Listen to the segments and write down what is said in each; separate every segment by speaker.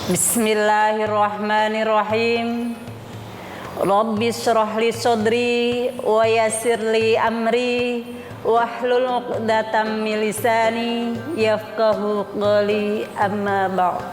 Speaker 1: Bismillahirrahmanirrahim. Rabbi shrah li sadri wa yassir li amri wahlul 'uqdatam min lisani yafqahu qawli, amma ba'd.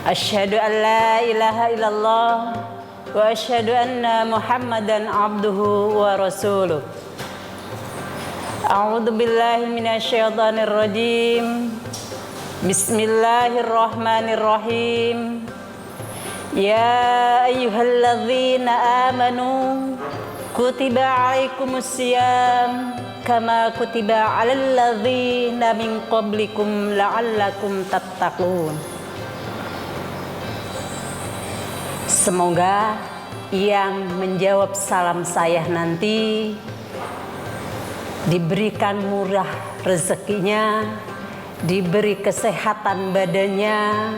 Speaker 1: Asyhadu an la ilaha illallah wa asyhadu anna Muhammadan abduhu wa rasuluh. A'udzu billahi minasyaitonir rajim. Bismillahirrahmanirrahim. Ya ayyuhalladzina amanu kutiba alaikumusiyam kama kutiba alal ladzina min qablikum la'allakum tattaqun. Semoga yang menjawab salam saya nanti diberikan murah rezekinya, diberi kesehatan badannya,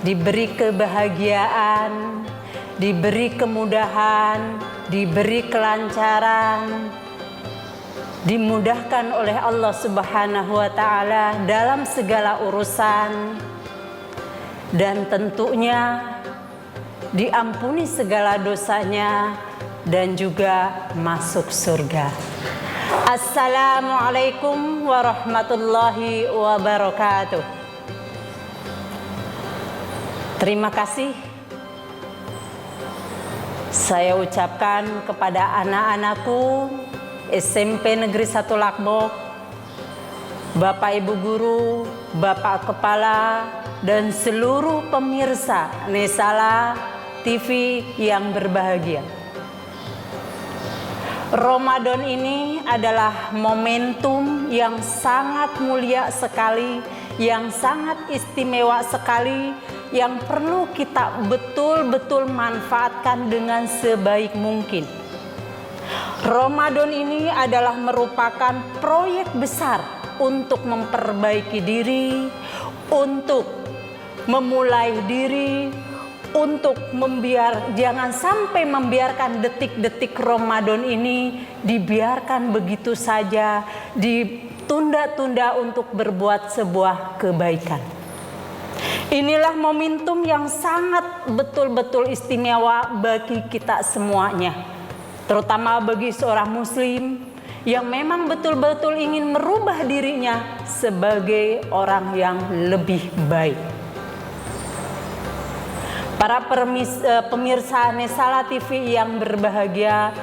Speaker 1: diberi kebahagiaan, diberi kemudahan, diberi kelancaran, dimudahkan oleh Allah Subhanahu wa Ta'ala dalam segala urusan, dan tentunya diampuni segala dosanya dan juga masuk surga. Assalamualaikum warahmatullahi wabarakatuh. Terima kasih saya ucapkan kepada anak-anakku SMP Negeri 1 Lakbok, Bapak Ibu Guru, Bapak Kepala, dan seluruh pemirsa Nesala TV yang berbahagia. Ramadan ini adalah momentum yang sangat mulia sekali, yang sangat istimewa sekali, yang perlu kita betul-betul manfaatkan dengan sebaik mungkin. Ramadan ini adalah merupakan proyek besar untuk memperbaiki diri, untuk memulai diri, untuk jangan sampai membiarkan detik-detik Ramadan ini dibiarkan begitu saja, ditunda-tunda untuk berbuat sebuah kebaikan. Inilah momentum yang sangat betul-betul istimewa bagi kita semuanya, terutama bagi seorang muslim yang memang betul-betul ingin merubah dirinya sebagai orang yang lebih baik. Para pemirsa Nesala TV yang berbahagia,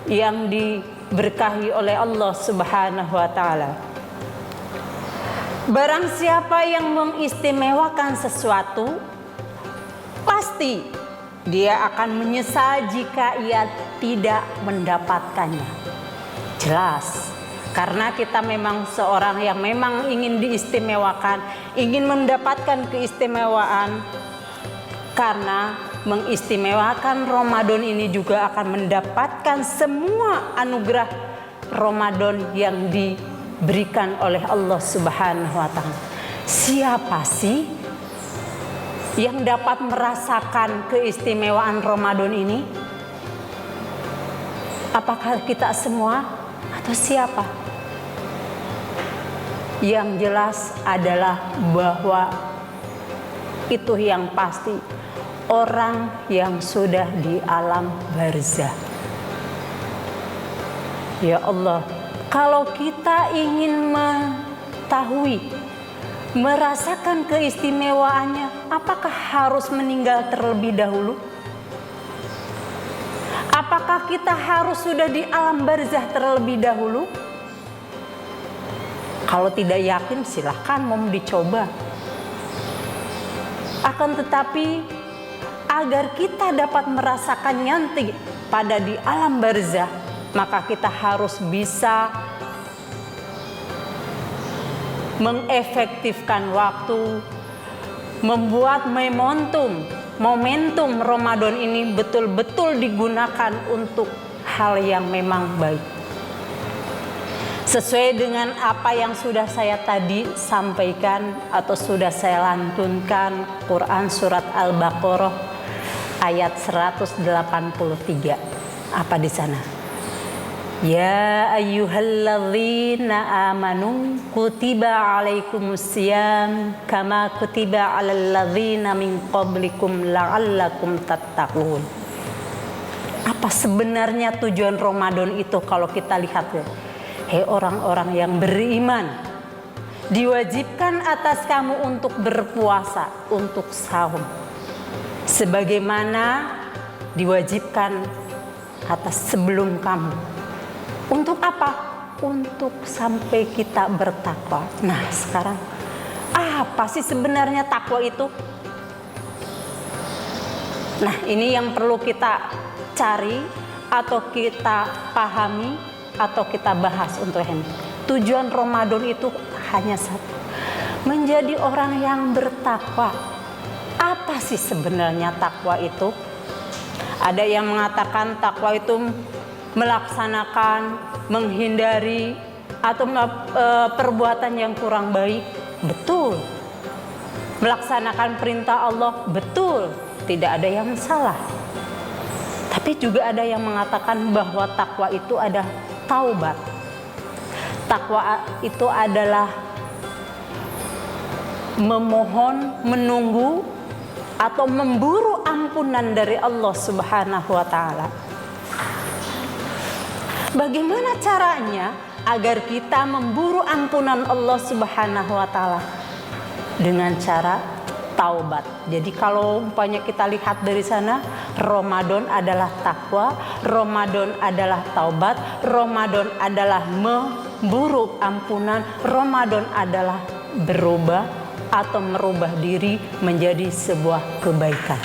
Speaker 1: yang diberkahi oleh Allah Subhanahu wa Ta'ala. Barang siapa yang mengistimewakan sesuatu, pasti dia akan menyesal jika ia tidak mendapatkannya. Jelas, karena kita memang seorang yang memang ingin diistimewakan, ingin mendapatkan keistimewaan. Karena mengistimewakan Ramadan ini juga akan mendapatkan semua anugerah Ramadan yang diberikan oleh Allah Subhanahu wa Ta'ala. Siapa sih yang dapat merasakan keistimewaan Ramadan ini? Apakah kita semua atau siapa? Yang jelas adalah bahwa itu yang pasti orang yang sudah di alam barzah. Ya Allah, kalau kita ingin mengetahui, merasakan keistimewaannya, apakah harus meninggal terlebih dahulu? Apakah kita harus sudah di alam barzah terlebih dahulu? Kalau tidak yakin, silahkan mau dicoba. Akan tetapi agar kita dapat merasakan nanti pada di alam barzah, maka kita harus bisa mengefektifkan waktu, membuat momentum Ramadan ini betul-betul digunakan untuk hal yang memang baik. Sesuai dengan apa yang sudah saya tadi sampaikan atau sudah saya lantunkan, Quran surat Al-Baqarah ayat 183. Apa di sana? Ya ayyuhalladzina amanu kutiba alaikumusiyam kama kutiba alal ladzina min qablikum la'allakum tattaqun. Apa sebenarnya tujuan Ramadan itu kalau kita lihat ya? Hei orang-orang yang beriman, diwajibkan atas kamu untuk berpuasa, untuk sahur, sebagaimana diwajibkan atas sebelum kamu. Untuk apa? Untuk sampai kita bertakwa. Nah sekarang apa sih sebenarnya takwa itu? Nah ini yang perlu kita cari atau kita pahami atau kita bahas untuk ini. Tujuan Ramadan itu hanya satu, menjadi orang yang bertakwa. Apa sih sebenarnya takwa itu? Ada yang mengatakan takwa itu melaksanakan, menghindari atau perbuatan yang kurang baik. Betul. Melaksanakan perintah Allah, betul. Tidak ada yang salah. Tapi juga ada yang mengatakan bahwa takwa itu ada taubat. Takwa itu adalah memohon, menunggu atau memburu ampunan dari Allah Subhanahu wa taala. Bagaimana caranya agar kita memburu ampunan Allah Subhanahu wa taala? Dengan cara taubat. Jadi kalau umpamanya kita lihat dari sana, Ramadan adalah takwa, Ramadan adalah taubat, Ramadan adalah memburu ampunan, Ramadan adalah berubah atau merubah diri menjadi sebuah kebaikan.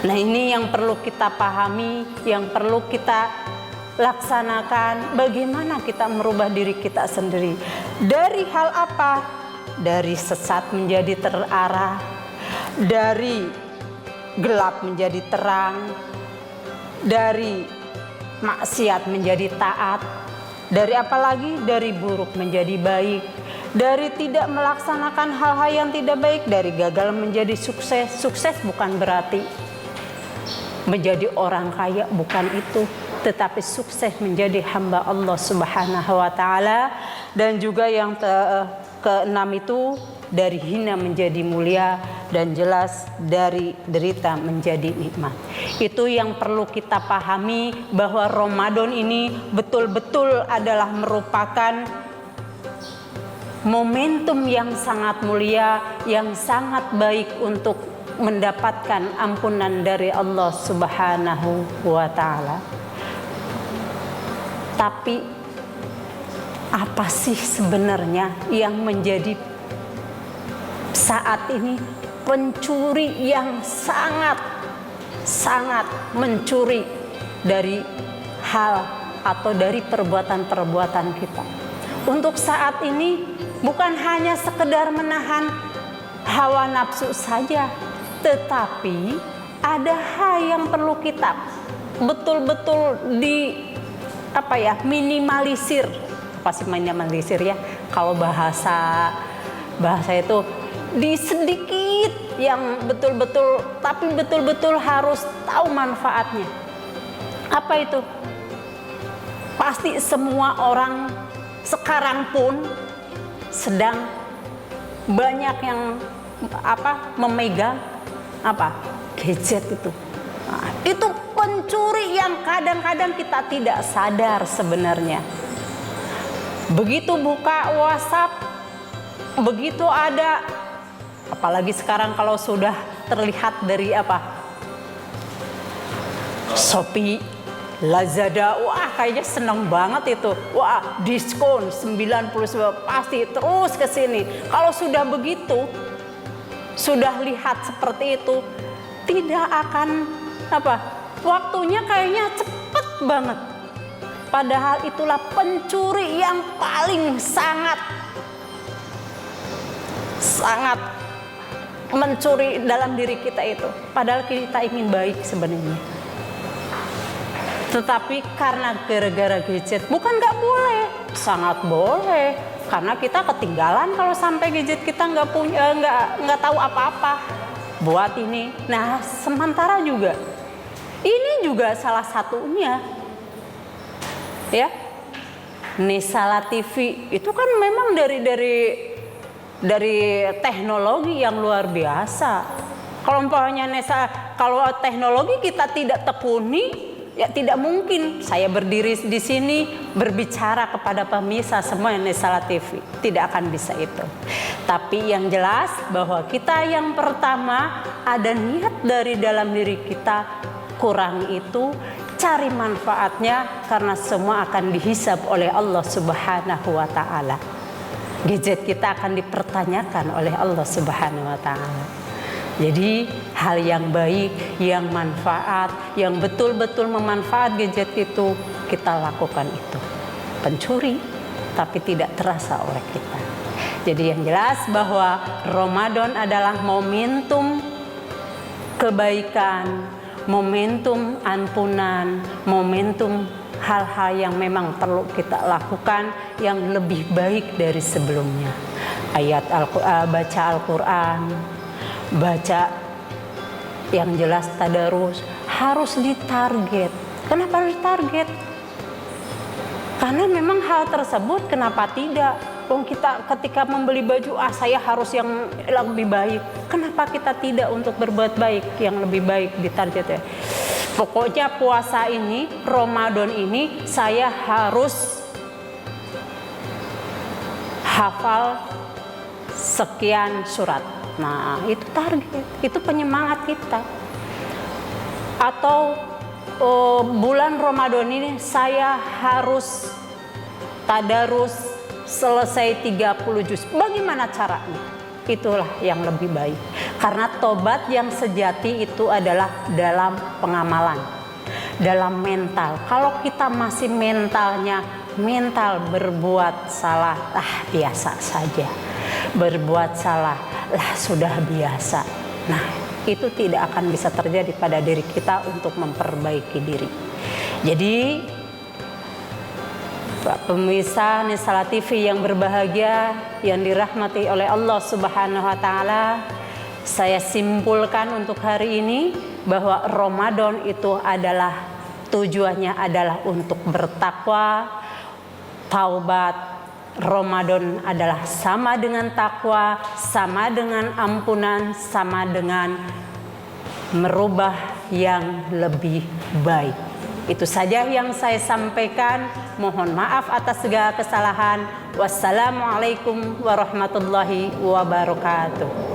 Speaker 1: Nah, ini yang perlu kita pahami, yang perlu kita laksanakan. Bagaimana kita merubah diri kita sendiri? Dari hal apa? Dari sesat menjadi terarah, dari gelap menjadi terang, dari maksiat menjadi taat, dari apa lagi? Dari buruk menjadi baik, dari tidak melaksanakan hal-hal yang tidak baik, dari gagal menjadi sukses. Sukses bukan berarti menjadi orang kaya, bukan itu, tetapi sukses menjadi hamba Allah Subhanahu wa taala. Dan juga yang keenam itu dari hina menjadi mulia, dan jelas dari derita menjadi nikmat. Itu yang perlu kita pahami, bahwa Ramadan ini betul-betul adalah merupakan momentum yang sangat mulia, yang sangat baik untuk mendapatkan ampunan dari Allah Subhanahu wa taala. Tapi apa sih sebenarnya yang menjadi saat ini pencuri yang sangat mencuri dari hal atau dari perbuatan-perbuatan kita? Untuk saat ini bukan hanya sekedar menahan hawa nafsu saja, tetapi ada hal yang perlu kita betul-betul minimalisir. Apa sih minimalisir ya? Kalau bahasa itu sedikit yang betul-betul, tapi betul-betul harus tahu manfaatnya. Apa itu? Pasti semua orang sekarang pun sedang banyak yang memegang gadget itu. Nah, itu pencuri yang kadang-kadang kita tidak sadar sebenarnya. Begitu buka WhatsApp, begitu ada, apalagi sekarang kalau sudah terlihat dari Shopee, Lazada, wah kayaknya seneng banget itu. Wah, diskon 90% pasti terus ke sini. Kalau sudah begitu, sudah lihat seperti itu, tidak akan waktunya kayaknya cepet banget. Padahal itulah pencuri yang paling sangat mencuri dalam diri kita itu. Padahal kita ingin baik sebenarnya. Tetapi karena gara-gara gadget, bukan nggak boleh, sangat boleh. Karena kita ketinggalan kalau sampai gadget kita nggak tahu apa-apa buat ini. Nah, sementara juga ini juga salah satunya. Ya, Nisala TV itu kan memang dari teknologi yang luar biasa. Kalau umpamanya kalau teknologi kita tidak tekuni, ya tidak mungkin saya berdiri di sini berbicara kepada pemirsa semua Nisala TV. Tidak akan bisa itu. Tapi yang jelas bahwa kita yang pertama ada niat dari dalam diri kita, kurang itu cari manfaatnya karena semua akan dihisab oleh Allah Subhanahu wa taala. Gadget kita akan dipertanyakan oleh Allah Subhanahu wa taala. Jadi hal yang baik, yang manfaat, yang betul-betul memanfaat gadget itu kita lakukan itu. Pencuri tapi tidak terasa oleh kita. Jadi yang jelas bahwa Ramadan adalah momentum kebaikan, momentum ampunan, momentum hal-hal yang memang perlu kita lakukan yang lebih baik dari sebelumnya. Baca Al-Quran, baca yang jelas tadarus, harus ditarget. Kenapa harus target? Karena memang hal tersebut kenapa tidak? Kita ketika membeli baju, saya harus yang lebih baik. Kenapa kita tidak untuk berbuat baik yang lebih baik di targetnya? Pokoknya puasa ini, Ramadan ini saya harus hafal sekian surat. Nah, itu target, itu penyemangat kita. Atau bulan Ramadan ini saya harus tadarus selesai 30 juz. Bagaimana caranya? Itulah yang lebih baik. Karena tobat yang sejati itu adalah dalam pengamalan, dalam mental. Kalau kita masih mental berbuat salah, biasa saja. Berbuat salah, sudah biasa. Nah, itu tidak akan bisa terjadi pada diri kita untuk memperbaiki diri. Jadi pemirsa Nisala TV yang berbahagia, yang dirahmati oleh Allah Subhanahu wa taala, saya simpulkan untuk hari ini bahwa Ramadan itu adalah tujuannya adalah untuk bertakwa, taubat. Ramadan adalah sama dengan takwa, sama dengan ampunan, sama dengan merubah yang lebih baik. Itu saja yang saya sampaikan. Mohon maaf atas segala kesalahan. Wassalamualaikum warahmatullahi wabarakatuh.